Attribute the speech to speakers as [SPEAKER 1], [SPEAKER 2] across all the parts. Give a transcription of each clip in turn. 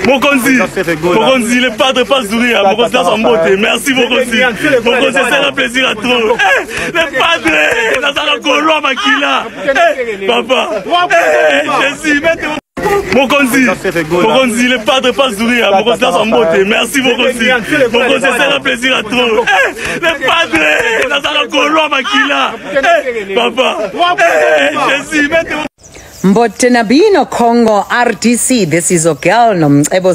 [SPEAKER 1] Mokonzi, le padre pas sourire, Mokonzi dans son beauté. Merci Mokonzi. Mokonzi, c'est un plaisir à trop. Le padre, dans sa colo Makila. Papa, Jésus, Mokonzi, le padre pas sourire, Mokonzi dans son beauté. Merci Mokonzi. Mokonzi, c'est un plaisir à trop. Le padre, dans sa colo Makila. Papa, Jésus,
[SPEAKER 2] Mbotenabino Congo RDC. This is Okel Nomcebo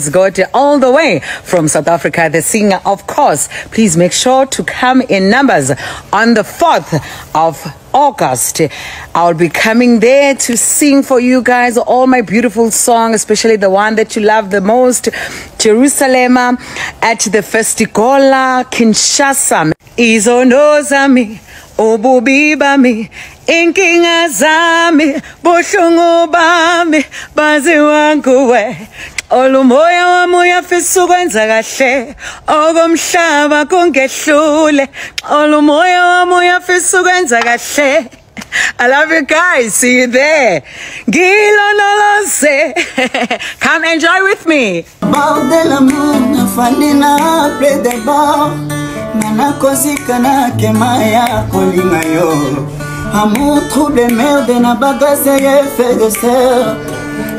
[SPEAKER 2] all the way from South Africa, the singer, of course. Please make sure to come in numbers on the 4th of August. I'll be coming there to sing for you guys all my beautiful songs, especially the one that you love the most, Jerusalem, at the Festigola Kinshasa. Izondozami, ububi bami, inkinga zami, buhlungu bami, bazi wanguwe. Olumoya wami uyafisa ukwenza kahle, okomhlaba kungehlule. Olumoya wami uyafisa ukwenza kahle. I love you guys. See you there. Gilonolose. Come enjoy with me.
[SPEAKER 3] Bord de l'amour, nafandina près des bords. Nana kozika na kemaya kolinga yo. Amour trouble merde na bagasse fait de sœur.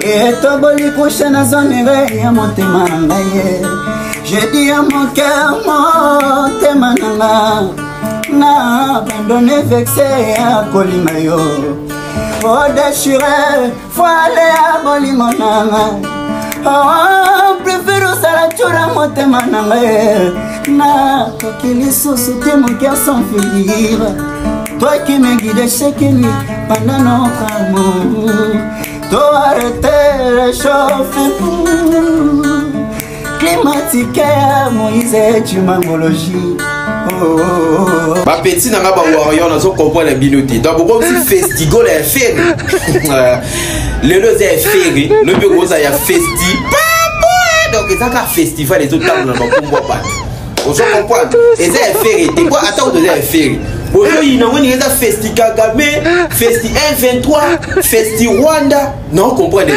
[SPEAKER 3] Et toboli couche na zonere ya motema nanga ye. Je dis à mon cœur motema nanga. Na abandonné vexé à kolinga yo. Faut déchirer, faut aller à bolingo nanga. Oh, préfère ça la chura motema nanga ye. Na kokili sosité mon cœur sans finir. Toi qui me guides chaque nuit pendant notre amour. Toi arrêter réchauffer pour climatique Moïse tu m'angologie.
[SPEAKER 4] Ma petite n'a pas warrior dans son comprendre les binotés. Donc pourquoi si festival est fait le loze est fait le bureau ça y a festi donc ça un festival les autres tables dans le combat. On se comprend. Et ça est fait. Et quoi attends de ça est fait. Aujourd'hui il y a un festi Kagame, festi 123, festi Rwanda. Non on comprend des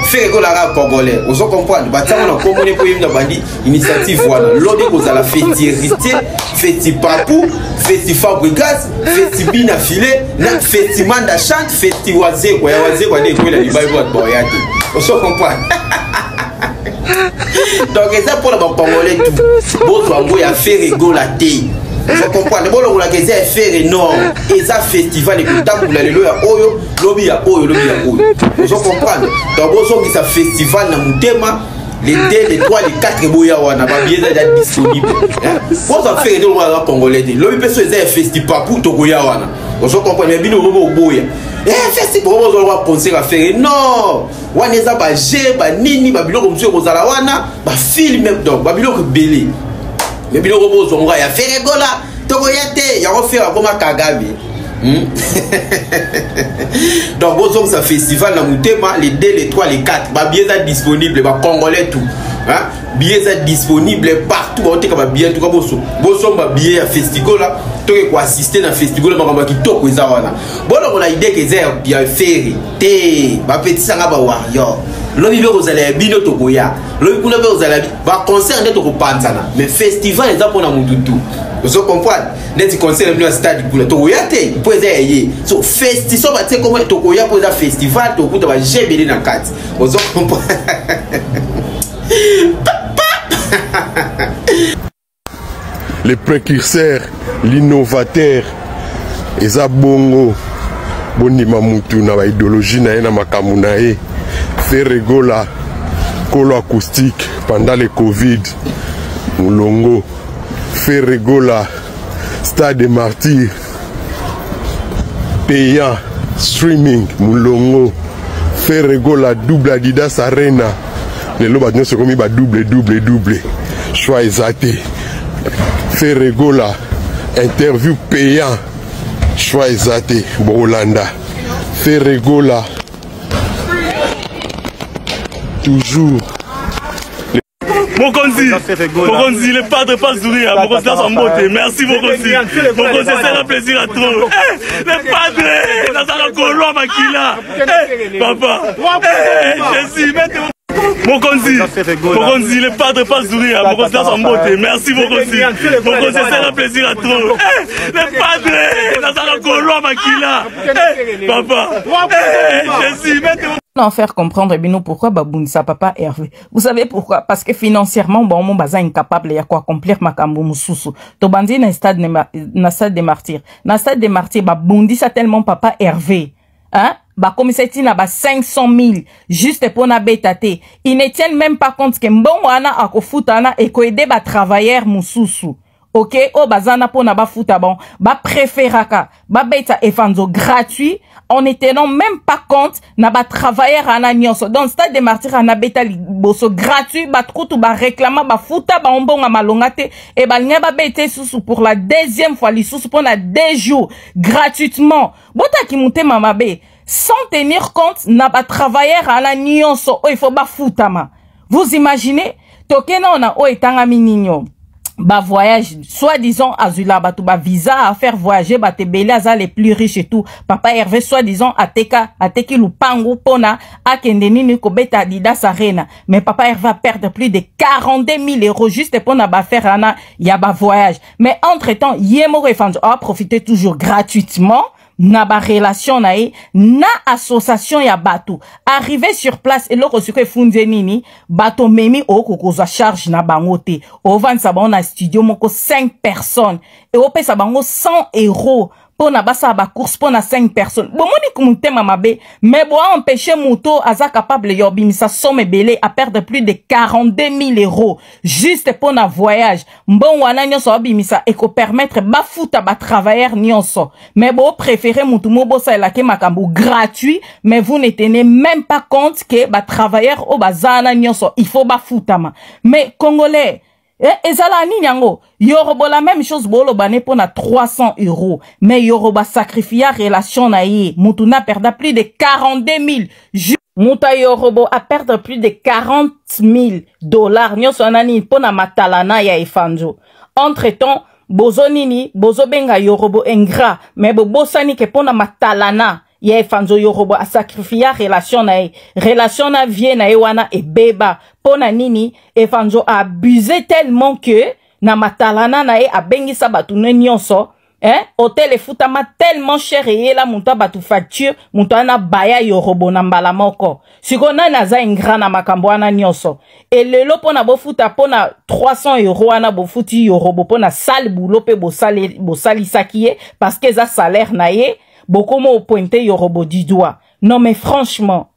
[SPEAKER 4] faire que l'arabe congolais. On se comprend. Bah ça on a compris pour une bandi initiative voilà. L'autre cause à la festi Rité, festi Papou, festi Fabrigas, festi Bina Filé, na festi Manda chante, festi Wazé quoi. Wazé quoi des quoi la Bible boyate. On se comprend. Donc ça pour le congolais tout. Bon soit il y a fait rigolater. Je comprends. Bon on la que ça faire énorme. Et ça festival et tout pour la lelo ya oyo, lobby ya oyo, lobby ya oyo. Je comprends. Donc bon soit ça festival na mutema les 2, les 3, les 4 boya wana ba bien déjà disponible. Bon ça faire de le congolais. Lobby peut se faire festival pour to boya wana. On se comprend mais bino robo boya. Festival on va concert à faire non. Wana za ba je ba nini ba biloko msio kozala wana ba film même donc ba biloko belé. Mais biloko bozo nga ya faire gola toko yate ya refaire comme Kagame. Donc bozo ça festival na mutema les 2, les 3, les 4 ba billets disponible ba congolais tout. Hein? Billets disponibles partout ba oteka ba billet tout ka bozo. Bozo ba billet ya festival là toke ko assister na festival ba kamba kitoko eza wana. Bono ko na idée que ça ya faire te ba petit sanga ba warrior. Lobi be kozala bino tokoya. Lobi kuna be kozala ba concert nde tokopanzana. Mais festival eza pona mututu. Vous comprenez? Neti concert bino stade kula tokoya te. Po eza yeye. So festival so ba te comme tokoya po eza festival tokuta ba jebele na kati. Vous comprenez?
[SPEAKER 5] Les précurseurs, l'innovateur, eza bongo bonima mutu na ba idéologie na na makambu na ye. Faire rigola colo acoustique pendant le Covid Moulongo. Faire rigola Stade des Martyrs payant streaming Moulongo. Faire rigola double Adidas Arena. Les lobes ne sont comme double. Choix exacté. Faire rigola interview payant. Choix exacté. Bolanda. Faire rigola. Toujours.
[SPEAKER 1] Mokonzi, le padre pas sourire, Mokonzi dans son beauté. Merci Mokonzi. Mokonzi, c'est un plaisir à trop. Le padre, dans un colo Makila. Papa, Jésus, mettez-moi. Mokonzi, le padre pas sourire, Mokonzi dans son beauté. Merci Mokonzi. Mokonzi, c'est un plaisir à trop. Le padre, dans un colo Makila. Papa, Jésus, mettez-moi.
[SPEAKER 6] En faire comprendre Bino pourquoi Babounissa papa Hervé. Vous savez pourquoi? Parce que financièrement bon mon baza incapable ya quoi accomplir makambo mususu. To bandi na stade de martyr. Na stade de martyr Babounissa tellement papa Hervé. Hein? Ba comme c'est na ba 500 000 juste pour na betate. Ils ne tiennent même pas compte que mbongo ana akofutana et ko aider ba travailleur mususu. OK, oh bazana pour na ba futa bon, ba préféraka, ba beta efanzo gratuit. On ne tenant même pas compte na ba travailleur ana nyonso dans stade de martyr ana beta liboso gratuit ba trutu ba réclama ba futa ba ombonga malongate et ba linga ba beta susu pour la deuxième fois li susu pour na 2 jours gratuitement bota ki monte mamabe sans tenir compte na ba travailleur ana nyonso oh il faut ba futa ma. Vous imaginez tokena on a o etanga mininyo ba voyage soi-disant azula batu ba visa à faire voyager ba te belé aza les plus riches et tout papa Hervé soi-disant ateki lupangu pona akende nini ko beta Adidas Arena mais papa Hervé va perdre plus de 42 000 € juste pour na ba faire ana ya ba voyage mais entre-temps yemo efanzo a profiter toujours gratuitement na ba relation na association ya bato arrivé sur place et loko suko funze nini bato memi okokoza charge na bangote o vansa ba na studio moko 5 personnes et o pesa bango 100 € pour na basa ba course pour na 5 personnes bon moni kumute mamabe mais bo empêcher moto aza capable yobimisa somme belé à perdre plus de 42 000 € juste pour na voyage bon wana nyonso obimisa et ko permettre ba futa ba travailleur nyonso mais bo préférez mutu mo bosa la ke makambo gratuit mais vous ne tenez même pas compte que ba travailleur o bazana nyonso il faut ba futama mais congolais ezala nini yango yorobo la même chose bolo bané pour na 300 € mais yoroba sacrifier relation na ye mutu na perda plus de 42 000 muta yorobo a perdre plus de 40 000 $ nyonso nani pour na matalana ya efanjo entre temps bozo nini bozo benga yorobo ingrat mais bosani ke pour na matalana ya efanzo yorobo a sacrifier relation na vie na wana e beba pona nini efanzo a abusé tellement que na matalana na a bengisa batu nyonso hôtel e futama tellement cher et la monta batu facture monta na baya yorobo na mbala moko siko na naza ingrat na makambo ana nyonso et lelo pona bo futa pona 300 € ana bo futi yorobo pona sale boulot pe bo sali sakiye parce que za salaire na ye beaucoup m'ont pointé yorobo du doigt. Non mais franchement,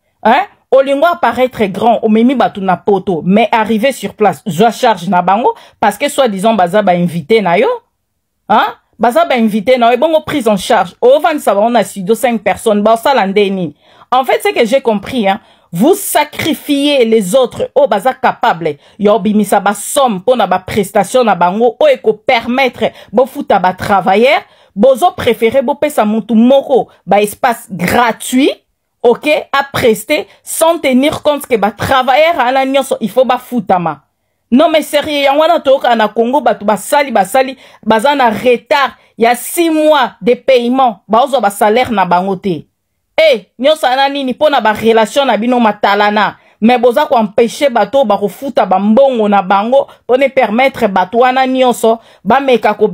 [SPEAKER 6] Olingo apparaît très grand, au memi batu na poto, mais arrivé sur place, je charge na bango, parce que soi-disant baza ba invité na yo, baza ba invité na yo, bon prise en charge, au van ça va on a studio 5 personnes, ba ça l'andeni. En fait, c'est que j'ai compris, vous sacrifiez les autres, au baza capable, yo bimisa ba somme, pour na ba prestation na bango, o eko permettre, bo futa ba travailleur, bozo préféré bo pesa mutu moko ba espace gratuit OK à prester sans tenir compte que ba travailleur à la nyonso il faut ba futama non mais sérieux ya wana toka na Congo batu basali bazana retard il y a 6 mois de paiement bazo ba salaire na bangote nyonso na nini pona ba relation na bino matalana mais boza ko empêcher bato ba refuta ba mbongo na bango pour ne permettre bato wana nyonso ba meka ko